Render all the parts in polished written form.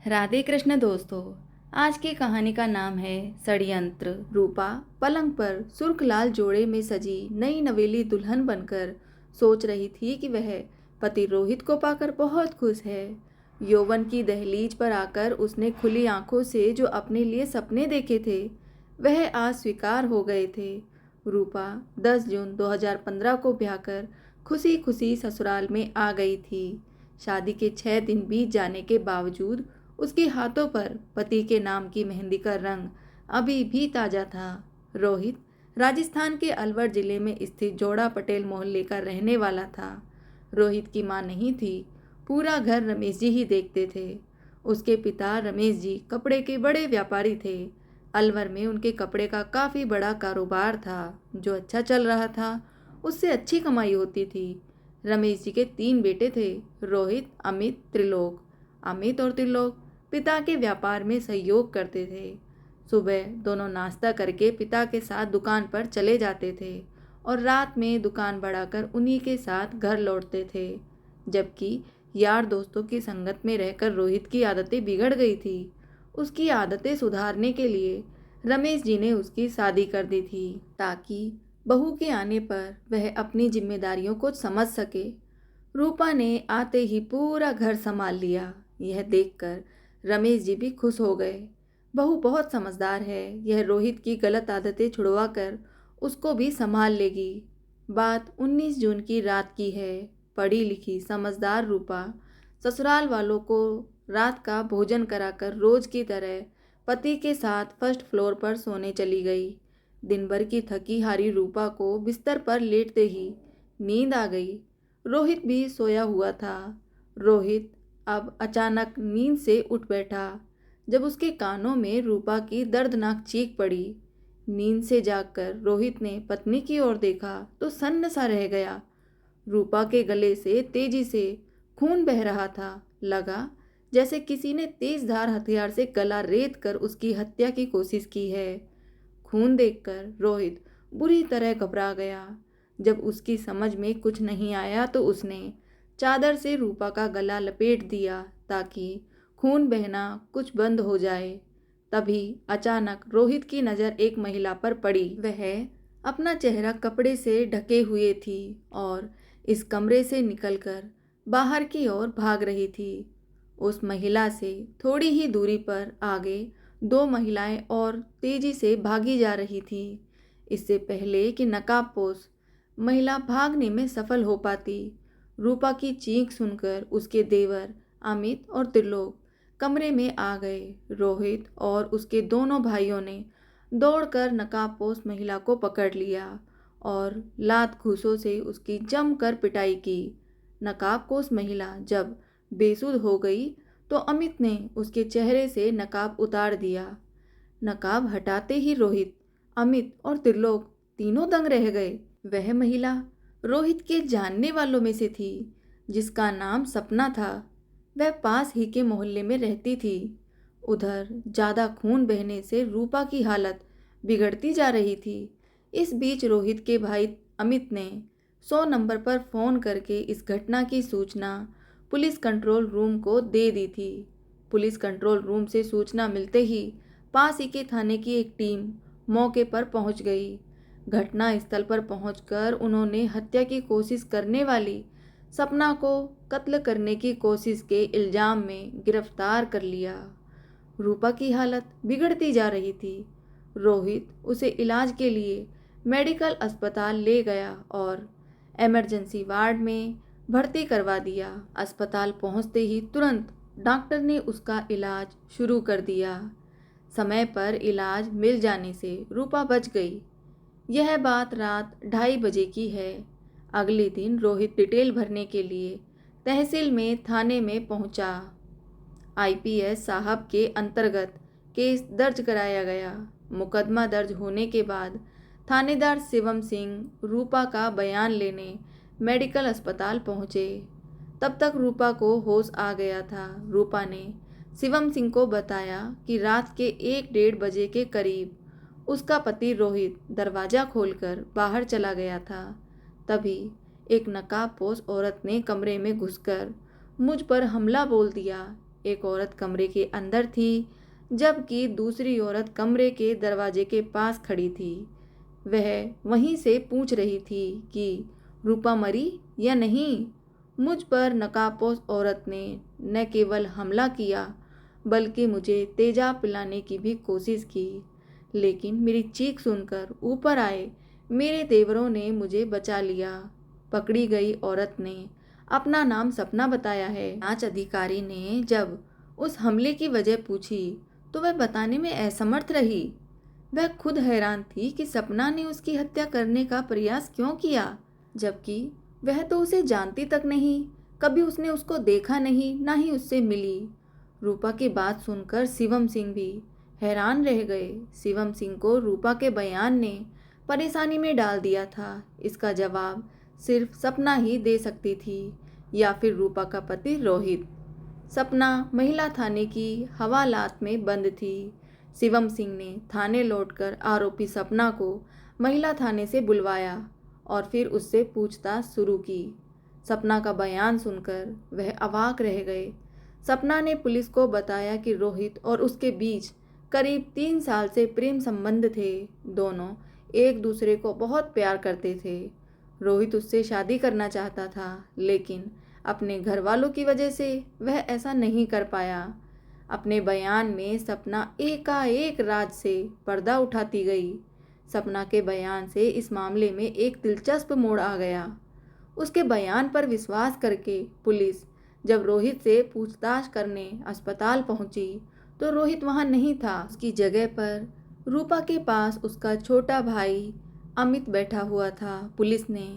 राधे कृष्ण दोस्तों। आज की कहानी का नाम है षड्यंत्र। रूपा पलंग पर सुर्ख लाल जोड़े में सजी नई नवेली दुल्हन बनकर सोच रही थी कि वह पति रोहित को पाकर बहुत खुश है। यौवन की दहलीज पर आकर उसने खुली आंखों से जो अपने लिए सपने देखे थे वह आज स्वीकार हो गए थे। रूपा 10 जून 2015 को ब्याह कर खुशी खुशी ससुराल में आ गई थी। शादी के 6 दिन बीत जाने के बावजूद उसके हाथों पर पति के नाम की मेहंदी का रंग अभी भी ताजा था। रोहित राजस्थान के अलवर जिले में स्थित जोड़ा पटेल मोहल्ले का रहने वाला था। रोहित की मां नहीं थी, पूरा घर रमेश जी ही देखते थे। उसके पिता रमेश जी कपड़े के बड़े व्यापारी थे। अलवर में उनके कपड़े का काफ़ी बड़ा कारोबार था जो अच्छा चल रहा था। उससे अच्छी कमाई होती थी। रमेश जी के 3 बेटे थे, रोहित, अमित, त्रिलोक। अमित और त्रिलोक पिता के व्यापार में सहयोग करते थे। सुबह दोनों नाश्ता करके पिता के साथ दुकान पर चले जाते थे और रात में दुकान बढ़ाकर उन्हीं के साथ घर लौटते थे। जबकि यार दोस्तों की संगत में रहकर रोहित की आदतें बिगड़ गई थी। उसकी आदतें सुधारने के लिए रमेश जी ने उसकी शादी कर दी थी ताकि बहू के आने पर वह अपनी जिम्मेदारियों को समझ सके। रूपा ने आते ही पूरा घर संभाल लिया। यह देखकर रमेश जी भी खुश हो गए। बहू बहुत समझदार है, यह रोहित की गलत आदतें छुड़वा कर उसको भी संभाल लेगी। बात 19 जून की रात की है। पढ़ी लिखी समझदार रूपा ससुराल वालों को रात का भोजन कराकर रोज की तरह पति के साथ फर्स्ट फ्लोर पर सोने चली गई। दिन भर की थकी हारी रूपा को बिस्तर पर लेटते ही नींद आ गई। रोहित भी सोया हुआ था। रोहित अब अचानक नींद से उठ बैठा जब उसके कानों में रूपा की दर्दनाक चीख पड़ी। नींद से जागकर रोहित ने पत्नी की ओर देखा तो सन्न सा रह गया। रूपा के गले से तेजी से खून बह रहा था। लगा जैसे किसी ने तेज धार हथियार से गला रेत कर उसकी हत्या की कोशिश की है। खून देखकर रोहित बुरी तरह घबरा गया। जब उसकी समझ में कुछ नहीं आया तो उसने चादर से रूपा का गला लपेट दिया ताकि खून बहना कुछ बंद हो जाए। तभी अचानक रोहित की नज़र एक महिला पर पड़ी। वह अपना चेहरा कपड़े से ढके हुए थी और इस कमरे से निकलकर बाहर की ओर भाग रही थी। उस महिला से थोड़ी ही दूरी पर आगे 2 महिलाएं और तेजी से भागी जा रही थी। इससे पहले कि नकाबपोश महिला भागने में सफल हो पाती, रूपा की चीख सुनकर उसके देवर अमित और त्रिलोक कमरे में आ गए। रोहित और उसके दोनों भाइयों ने दौड़कर नकाबपोश महिला को पकड़ लिया और लात घूंसों से उसकी जमकर पिटाई की। नकाबपोश महिला जब बेसुध हो गई तो अमित ने उसके चेहरे से नकाब उतार दिया। नकाब हटाते ही रोहित, अमित और त्रिलोक तीनों दंग रह गए। वह महिला रोहित के जानने वालों में से थी जिसका नाम सपना था। वह पास ही के मोहल्ले में रहती थी। उधर ज़्यादा खून बहने से रूपा की हालत बिगड़ती जा रही थी। इस बीच रोहित के भाई अमित ने 100 नंबर पर फ़ोन करके इस घटना की सूचना पुलिस कंट्रोल रूम को दे दी थी। पुलिस कंट्रोल रूम से सूचना मिलते ही पास ही के थाने की एक टीम मौके पर पहुंच गई। घटना स्थल पर पहुंचकर उन्होंने हत्या की कोशिश करने वाली सपना को कत्ल करने की कोशिश के इल्जाम में गिरफ्तार कर लिया। रूपा की हालत बिगड़ती जा रही थी। रोहित उसे इलाज के लिए मेडिकल अस्पताल ले गया और इमरजेंसी वार्ड में भर्ती करवा दिया। अस्पताल पहुंचते ही तुरंत डॉक्टर ने उसका इलाज शुरू कर दिया। समय पर इलाज मिल जाने से रूपा बच गई। यह बात रात 2:30 बजे की है। अगले दिन रोहित डिटेल भरने के लिए तहसील में थाने में पहुंचा। आईपीएस साहब के अंतर्गत केस दर्ज कराया गया। मुकदमा दर्ज होने के बाद थानेदार शिवम सिंह रूपा का बयान लेने मेडिकल अस्पताल पहुंचे। तब तक रूपा को होश आ गया था। रूपा ने शिवम सिंह को बताया कि रात के 1-1:30 बजे के करीब उसका पति रोहित दरवाज़ा खोलकर बाहर चला गया था। तभी एक नकाबपोश औरत ने कमरे में घुसकर मुझ पर हमला बोल दिया। एक औरत कमरे के अंदर थी, जबकि दूसरी औरत कमरे के दरवाजे के पास खड़ी थी। वह वहीं से पूछ रही थी कि रूपा मरी या नहीं। मुझ पर नकाबपोश औरत ने न केवल हमला किया बल्कि मुझे तेजाब पिलाने की भी कोशिश की, लेकिन मेरी चीख सुनकर ऊपर आए मेरे देवरों ने मुझे बचा लिया। पकड़ी गई औरत ने अपना नाम सपना बताया है। जांच अधिकारी ने जब उस हमले की वजह पूछी तो वह बताने में असमर्थ रही। वह खुद हैरान थी कि सपना ने उसकी हत्या करने का प्रयास क्यों किया, जबकि वह तो उसे जानती तक नहीं, कभी उसने उसको देखा नहीं, ना ही उससे मिली। रूपा की बात सुनकर शिवम सिंह भी हैरान रह गए। शिवम सिंह को रूपा के बयान ने परेशानी में डाल दिया था। इसका जवाब सिर्फ सपना ही दे सकती थी, या फिर रूपा का पति रोहित। सपना महिला थाने की हवालात में बंद थी। शिवम सिंह ने थाने लौटकर आरोपी सपना को महिला थाने से बुलवाया और फिर उससे पूछताछ शुरू की। सपना का बयान सुनकर वह अवाक रह गए। सपना ने पुलिस को बताया कि रोहित और उसके बीच करीब 3 साल से प्रेम संबंध थे। दोनों एक दूसरे को बहुत प्यार करते थे। रोहित उससे शादी करना चाहता था, लेकिन अपने घर वालों की वजह से वह ऐसा नहीं कर पाया। अपने बयान में सपना एकाएक राज से पर्दा उठाती गई। सपना के बयान से इस मामले में एक दिलचस्प मोड़ आ गया। उसके बयान पर विश्वास करके पुलिस जब रोहित से पूछताछ करने अस्पताल पहुंची तो रोहित वहां नहीं था। उसकी जगह पर रूपा के पास उसका छोटा भाई अमित बैठा हुआ था। पुलिस ने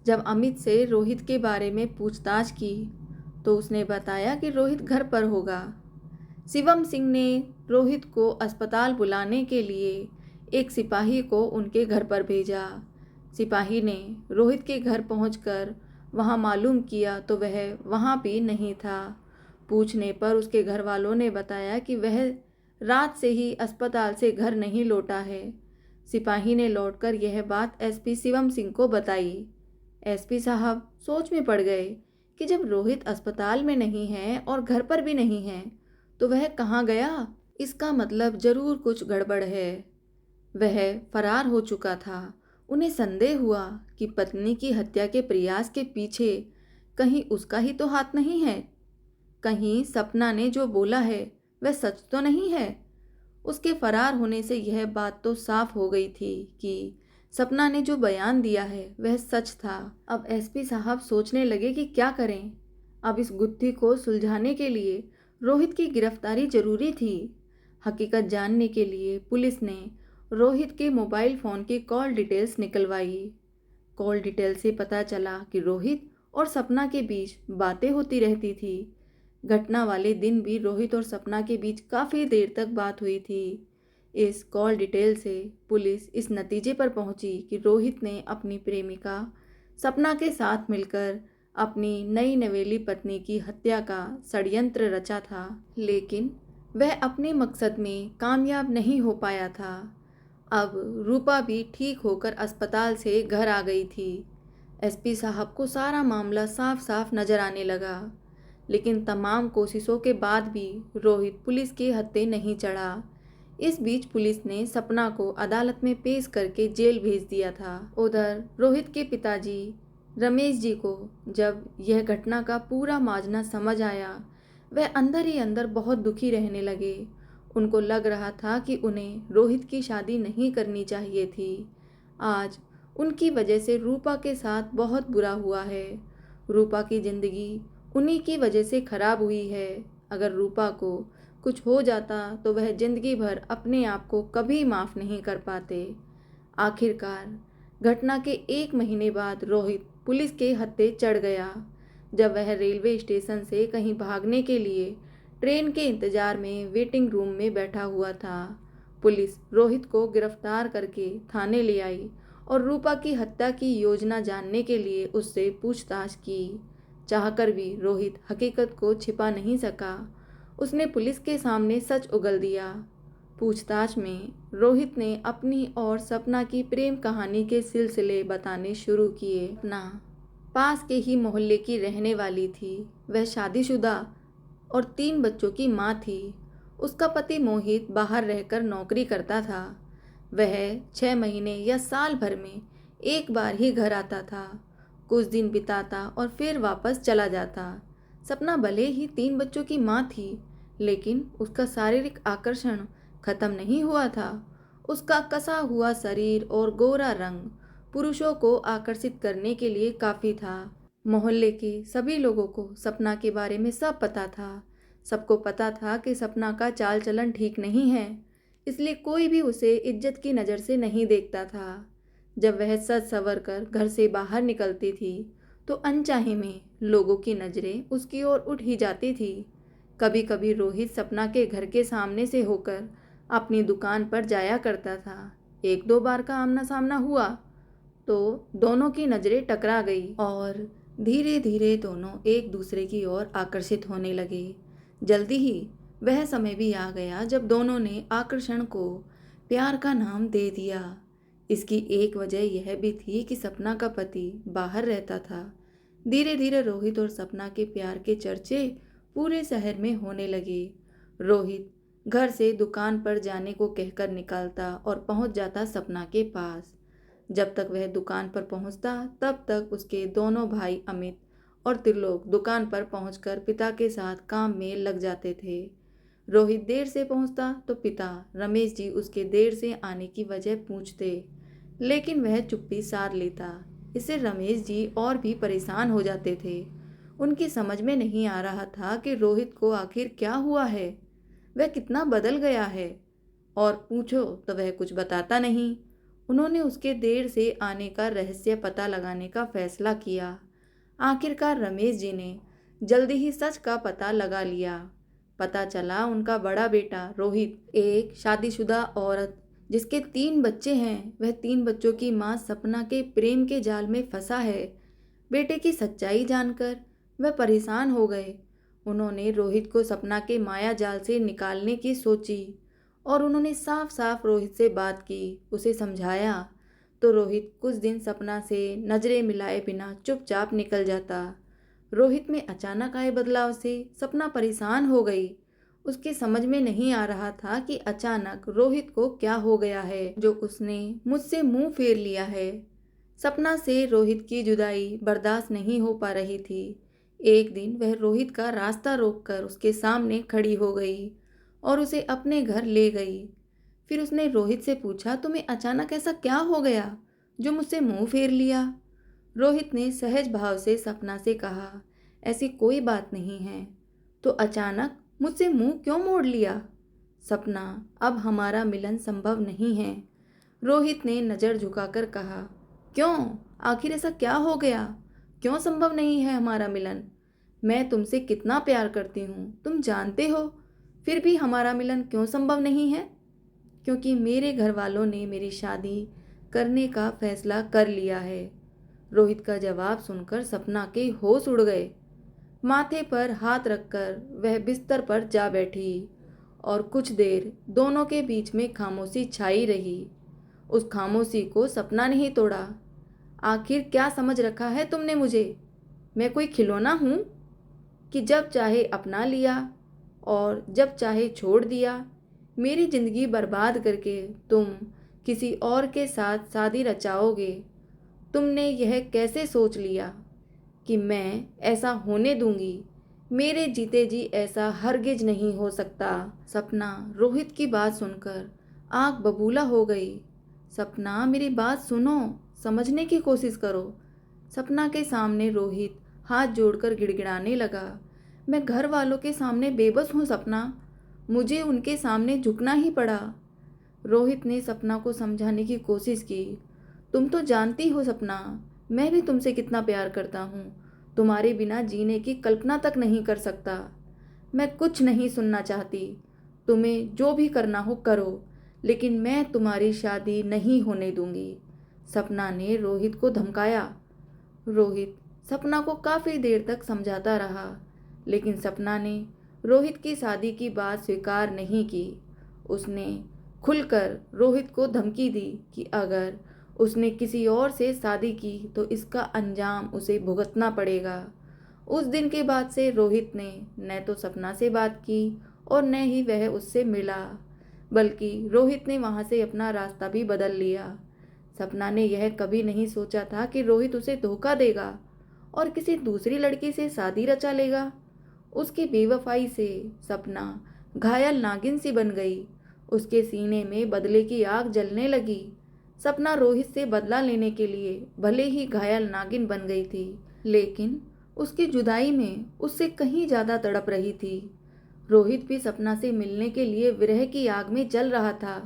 जब अमित से रोहित के बारे में पूछताछ की तो उसने बताया कि रोहित घर पर होगा। शिवम सिंह ने रोहित को अस्पताल बुलाने के लिए एक सिपाही को उनके घर पर भेजा। सिपाही ने रोहित के घर पहुंचकर वहां मालूम किया तो वह वहां भी नहीं था। पूछने पर उसके घर वालों ने बताया कि वह रात से ही अस्पताल से घर नहीं लौटा है। सिपाही ने लौटकर यह बात एसपी शिवम सिंह को बताई। एसपी साहब सोच में पड़ गए कि जब रोहित अस्पताल में नहीं है और घर पर भी नहीं है तो वह कहाँ गया। इसका मतलब जरूर कुछ गड़बड़ है। वह फरार हो चुका था। उन्हें संदेह हुआ कि पत्नी की हत्या के प्रयास के पीछे कहीं उसका ही तो हाथ नहीं है। कहीं सपना ने जो बोला है वह सच तो नहीं है। उसके फरार होने से यह बात तो साफ हो गई थी कि सपना ने जो बयान दिया है वह सच था। अब एसपी साहब सोचने लगे कि क्या करें। अब इस गुत्थी को सुलझाने के लिए रोहित की गिरफ्तारी जरूरी थी। हकीकत जानने के लिए पुलिस ने रोहित के मोबाइल फ़ोन की कॉल डिटेल्स निकलवाई। कॉल डिटेल से पता चला कि रोहित और सपना के बीच बातें होती रहती थी। घटना वाले दिन भी रोहित और सपना के बीच काफ़ी देर तक बात हुई थी। इस कॉल डिटेल से पुलिस इस नतीजे पर पहुंची कि रोहित ने अपनी प्रेमिका सपना के साथ मिलकर अपनी नई नवेली पत्नी की हत्या का षड्यंत्र रचा था, लेकिन वह अपने मकसद में कामयाब नहीं हो पाया था। अब रूपा भी ठीक होकर अस्पताल से घर आ गई थी। एसपी साहब को सारा मामला साफ साफ नजर आने लगा, लेकिन तमाम कोशिशों के बाद भी रोहित पुलिस के हत्थे नहीं चढ़ा। इस बीच पुलिस ने सपना को अदालत में पेश करके जेल भेज दिया था। उधर रोहित के पिताजी रमेश जी को जब यह घटना का पूरा माजरा समझ आया, वह अंदर ही अंदर बहुत दुखी रहने लगे। उनको लग रहा था कि उन्हें रोहित की शादी नहीं करनी चाहिए थी। आज उनकी वजह से रूपा के साथ बहुत बुरा हुआ है। रूपा की ज़िंदगी उन्हीं की वजह से खराब हुई है। अगर रूपा को कुछ हो जाता तो वह ज़िंदगी भर अपने आप को कभी माफ़ नहीं कर पाते। आखिरकार घटना के 1 महीने बाद रोहित पुलिस के हत्थे चढ़ गया। जब वह रेलवे स्टेशन से कहीं भागने के लिए ट्रेन के इंतजार में वेटिंग रूम में बैठा हुआ था, पुलिस रोहित को गिरफ्तार करके थाने ले आई और रूपा की हत्या की योजना जानने के लिए उससे पूछताछ की। चाहकर भी रोहित हकीकत को छिपा नहीं सका। उसने पुलिस के सामने सच उगल दिया। पूछताछ में रोहित ने अपनी और सपना की प्रेम कहानी के सिलसिले बताने शुरू किए। सपना पास के ही मोहल्ले की रहने वाली थी। वह शादीशुदा और 3 बच्चों की माँ थी। उसका पति मोहित बाहर रहकर नौकरी करता था। वह 6 महीने या साल भर में एक बार ही घर आता था, कुछ दिन बिताता और फिर वापस चला जाता। सपना भले ही 3 बच्चों की माँ थी, लेकिन उसका शारीरिक आकर्षण खत्म नहीं हुआ था। उसका कसा हुआ शरीर और गोरा रंग पुरुषों को आकर्षित करने के लिए काफी था। मोहल्ले के सभी लोगों को सपना के बारे में सब पता था। सबको पता था कि सपना का चाल चलन ठीक नहीं है, इसलिए कोई भी उसे इज्जत की नज़र से नहीं देखता था। जब वह सज संवर कर घर से बाहर निकलती थी, तो अनचाहे में लोगों की नज़रें उसकी ओर उठ ही जाती थी। कभी कभी रोहित सपना के घर के सामने से होकर अपनी दुकान पर जाया करता था। एक दो बार का आमना सामना हुआ तो दोनों की नज़रें टकरा गई और धीरे धीरे दोनों एक दूसरे की ओर आकर्षित होने लगे। जल्दी ही वह समय भी आ गया जब दोनों ने आकर्षण को प्यार का नाम दे दिया। इसकी एक वजह यह भी थी कि सपना का पति बाहर रहता था। धीरे धीरे रोहित और सपना के प्यार के चर्चे पूरे शहर में होने लगे। रोहित घर से दुकान पर जाने को कहकर निकलता और पहुंच जाता सपना के पास। जब तक वह दुकान पर पहुंचता, तब तक उसके दोनों भाई अमित और त्रिलोक दुकान पर पहुंचकर पिता के साथ काम में लग जाते थे। रोहित देर से पहुंचता तो पिता रमेश जी उसके देर से आने की वजह पूछते, लेकिन वह चुप्पी साध लेता। इससे रमेश जी और भी परेशान हो जाते थे। उनकी समझ में नहीं आ रहा था कि रोहित को आखिर क्या हुआ है, वह कितना बदल गया है, और पूछो तो वह कुछ बताता नहीं। उन्होंने उसके देर से आने का रहस्य पता लगाने का फैसला किया। आखिरकार रमेश जी ने जल्दी ही सच का पता लगा लिया। पता चला उनका बड़ा बेटा रोहित एक शादीशुदा औरत जिसके 3 बच्चे हैं, वह 3 बच्चों की मां सपना के प्रेम के जाल में फंसा है। बेटे की सच्चाई जानकर वह परेशान हो गए। उन्होंने रोहित को सपना के माया जाल से निकालने की सोची और उन्होंने साफ साफ रोहित से बात की, उसे समझाया। तो रोहित कुछ दिन सपना से नजरें मिलाए बिना चुपचाप निकल जाता। रोहित में अचानक आए बदलाव से सपना परेशान हो गई। उसके समझ में नहीं आ रहा था कि अचानक रोहित को क्या हो गया है जो उसने मुझसे मुंह फेर लिया है। सपना से रोहित की जुदाई बर्दाश्त नहीं हो पा रही थी। एक दिन वह रोहित का रास्ता रोककर उसके सामने खड़ी हो गई और उसे अपने घर ले गई। फिर उसने रोहित से पूछा, तुम्हें अचानक ऐसा क्या हो गया जो मुझसे मुंह फेर लिया? रोहित ने सहज भाव से सपना से कहा, ऐसी कोई बात नहीं है, तो अचानक मुझसे मुंह क्यों मोड़ लिया? सपना, अब हमारा मिलन संभव नहीं है। रोहित ने नज़र झुकाकर कहा, क्यों? आखिर ऐसा क्या हो गया? क्यों संभव नहीं है हमारा मिलन? मैं तुमसे कितना प्यार करती हूँ, तुम जानते हो, फिर भी हमारा मिलन क्यों संभव नहीं है? क्योंकि मेरे घर वालों ने मेरी शादी करने का फैसला कर लिया है। रोहित का जवाब सुनकर सपना के होश उड़ गए। माथे पर हाथ रखकर वह बिस्तर पर जा बैठी और कुछ देर दोनों के बीच में खामोशी छाई रही। उस खामोशी को सपना ने ही तोड़ा। आखिर क्या समझ रखा है तुमने मुझे? मैं कोई खिलौना हूँ कि जब चाहे अपना लिया और जब चाहे छोड़ दिया? मेरी जिंदगी बर्बाद करके तुम किसी और के साथ शादी रचाओगे? तुमने यह कैसे सोच लिया कि मैं ऐसा होने दूंगी? मेरे जीते जी ऐसा हरगिज नहीं हो सकता। सपना रोहित की बात सुनकर आंख बबूला हो गई। सपना, मेरी बात सुनो, समझने की कोशिश करो। सपना के सामने रोहित हाथ जोड़कर गिड़गिड़ाने लगा, मैं घर वालों के सामने बेबस हूँ सपना, मुझे उनके सामने झुकना ही पड़ा। रोहित ने सपना को समझाने की कोशिश की, तुम तो जानती हो सपना, मैं भी तुमसे कितना प्यार करता हूँ, तुम्हारे बिना जीने की कल्पना तक नहीं कर सकता। मैं कुछ नहीं सुनना चाहती, तुम्हें जो भी करना हो करो, लेकिन मैं तुम्हारी शादी नहीं होने दूंगी। सपना ने रोहित को धमकाया। रोहित सपना को काफ़ी देर तक समझाता रहा, लेकिन सपना ने रोहित की शादी की बात स्वीकार नहीं की। उसने खुलकर रोहित को धमकी दी कि अगर उसने किसी और से शादी की तो इसका अंजाम उसे भुगतना पड़ेगा। उस दिन के बाद से रोहित ने न तो सपना से बात की और न ही वह उससे मिला, बल्कि रोहित ने वहां से अपना रास्ता भी बदल लिया। सपना ने यह कभी नहीं सोचा था कि रोहित उसे धोखा देगा और किसी दूसरी लड़की से शादी रचा लेगा। उसकी बेवफाई से सपना घायल नागिन सी बन गई। उसके सीने में बदले की आग जलने लगी। सपना रोहित से बदला लेने के लिए भले ही घायल नागिन बन गई थी, लेकिन उसकी जुदाई में उससे कहीं ज्यादा तड़प रही थी। रोहित भी सपना से मिलने के लिए विरह की आग में जल रहा था।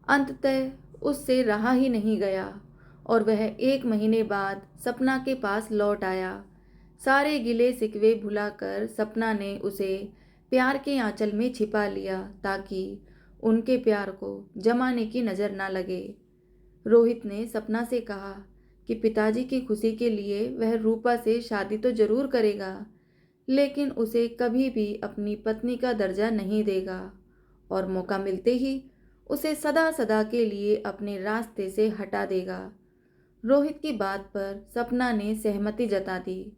अंततः उससे रहा ही नहीं गया और वह 1 महीने बाद सपना के पास लौट आया। सारे गिले शिकवे भुलाकर सपना ने उसे प्यार के आंचल में छिपा लिया ताकि उनके प्यार को जमाने की नजर ना लगे। रोहित ने सपना से कहा कि पिताजी की खुशी के लिए वह रूपा से शादी तो जरूर करेगा, लेकिन उसे कभी भी अपनी पत्नी का दर्जा नहीं देगा और मौका मिलते ही उसे सदा सदा के लिए अपने रास्ते से हटा देगा। रोहित की बात पर सपना ने सहमति जता दी।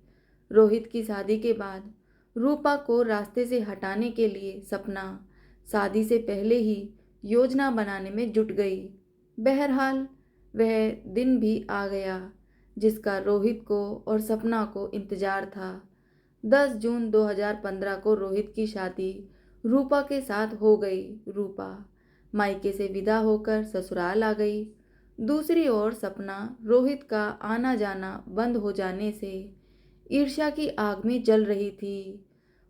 रोहित की शादी के बाद रूपा को रास्ते से हटाने के लिए सपना शादी से पहले ही योजना बनाने में जुट गई। बहरहाल वह दिन भी आ गया जिसका रोहित को और सपना को इंतजार था। 10 जून 2015 को रोहित की शादी रूपा के साथ हो गई। रूपा मायके से विदा होकर ससुराल आ गई। दूसरी ओर सपना रोहित का आना जाना बंद हो जाने से ईर्ष्या की आग में जल रही थी।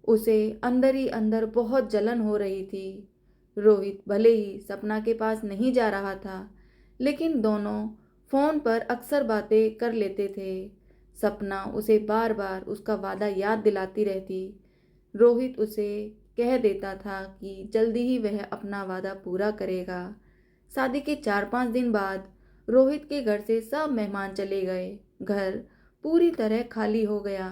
उसे अंदर ही अंदर बहुत जलन हो रही थी। रोहित भले ही सपना के पास नहीं जा रहा था, लेकिन दोनों फोन पर अक्सर बातें कर लेते थे। सपना उसे बार बार उसका वादा याद दिलाती रहती। रोहित उसे कह देता था कि जल्दी ही वह अपना वादा पूरा करेगा। शादी के 4-5 दिन बाद रोहित के घर से सब मेहमान चले गए। घर पूरी तरह खाली हो गया।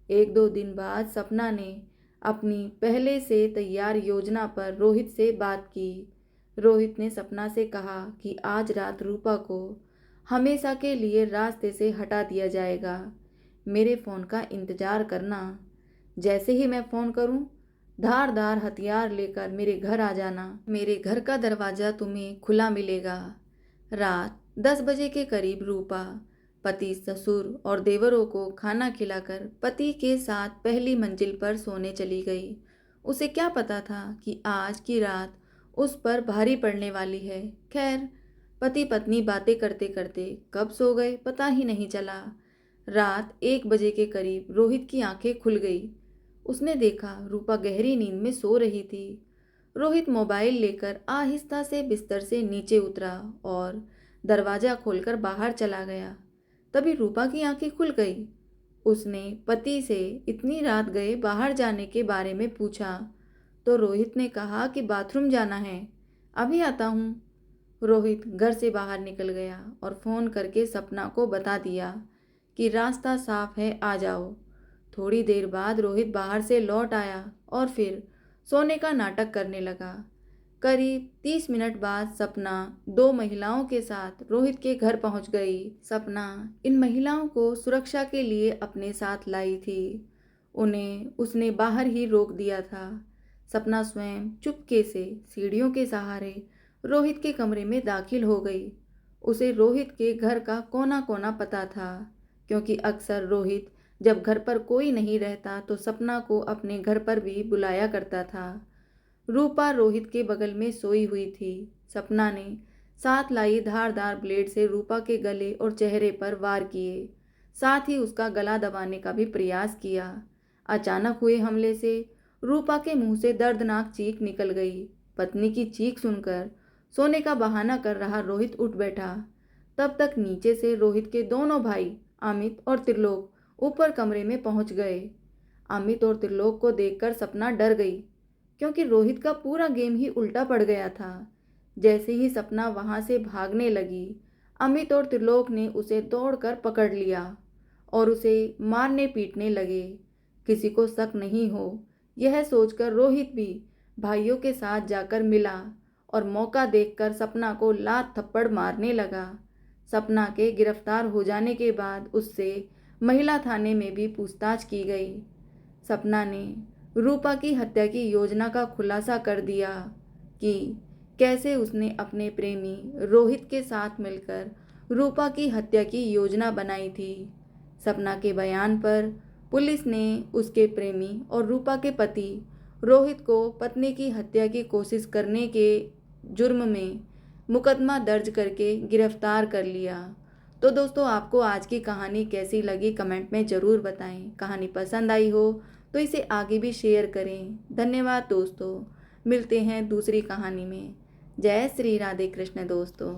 1-2 दिन बाद सपना ने अपनी पहले से तैयार योजना पर रोहित से बात की। रोहित ने सपना से कहा कि आज रात रूपा को हमेशा के लिए रास्ते से हटा दिया जाएगा। मेरे फ़ोन का इंतज़ार करना। जैसे ही मैं फ़ोन करूं, धारदार हथियार लेकर मेरे घर आ जाना। मेरे घर का दरवाज़ा तुम्हें खुला मिलेगा। रात 10 बजे के करीब रूपा पति, ससुर और देवरों को खाना खिलाकर पति के साथ पहली मंजिल पर सोने चली गई। उसे क्या पता था कि आज की रात उस पर भारी पड़ने वाली है। खैर, पति पत्नी बातें करते करते कब सो गए पता ही नहीं चला। रात 1 बजे के करीब रोहित की आंखें खुल गई। उसने देखा रूपा गहरी नींद में सो रही थी। रोहित मोबाइल लेकर आहिस्ता से बिस्तर से नीचे उतरा और दरवाजा खोलकर बाहर चला गया। तभी रूपा की आंखें खुल गई। उसने पति से इतनी रात गए बाहर जाने के बारे में पूछा तो रोहित ने कहा कि बाथरूम जाना है, अभी आता हूँ। रोहित घर से बाहर निकल गया और फ़ोन करके सपना को बता दिया कि रास्ता साफ है, आ जाओ। थोड़ी देर बाद रोहित बाहर से लौट आया और फिर सोने का नाटक करने लगा। करीब 30 मिनट बाद सपना 2 महिलाओं के साथ रोहित के घर पहुंच गई। सपना इन महिलाओं को सुरक्षा के लिए अपने साथ लाई थी। उन्हें उसने बाहर ही रोक दिया था। सपना स्वयं चुपके से सीढ़ियों के सहारे रोहित के कमरे में दाखिल हो गई। उसे रोहित के घर का कोना कोना पता था, क्योंकि अक्सर रोहित जब घर पर कोई नहीं रहता तो सपना को अपने घर पर भी बुलाया करता था। रूपा रोहित के बगल में सोई हुई थी। सपना ने साथ लाई धारदार ब्लेड से रूपा के गले और चेहरे पर वार किए, साथ ही उसका गला दबाने का भी प्रयास किया। अचानक हुए हमले से रूपा के मुंह से दर्दनाक चीख निकल गई। पत्नी की चीख सुनकर सोने का बहाना कर रहा रोहित उठ बैठा। तब तक नीचे से रोहित के दोनों भाई अमित और त्रिलोक ऊपर कमरे में पहुंच गए। अमित और त्रिलोक को देखकर सपना डर गई, क्योंकि रोहित का पूरा गेम ही उल्टा पड़ गया था। जैसे ही सपना वहां से भागने लगी, अमित और त्रिलोक ने उसे दौड़कर पकड़ लिया और उसे मारने पीटने लगे। किसी को शक नहीं हो, यह सोचकर रोहित भी भाइयों के साथ जाकर मिला और मौका देखकर सपना को लात थप्पड़ मारने लगा। सपना के गिरफ्तार हो जाने के बाद उससे महिला थाने में भी पूछताछ की गई। सपना ने रूपा की हत्या की योजना का खुलासा कर दिया कि कैसे उसने अपने प्रेमी रोहित के साथ मिलकर रूपा की हत्या की योजना बनाई थी। सपना के बयान पर पुलिस ने उसके प्रेमी और रूपा के पति रोहित को पत्नी की हत्या की कोशिश करने के जुर्म में मुकदमा दर्ज करके गिरफ्तार कर लिया। तो दोस्तों, आपको आज की कहानी कैसी लगी कमेंट में ज़रूर बताएं। कहानी पसंद आई हो तो इसे आगे भी शेयर करें। धन्यवाद दोस्तों। मिलते हैं दूसरी कहानी में। जय श्री राधे कृष्ण दोस्तों।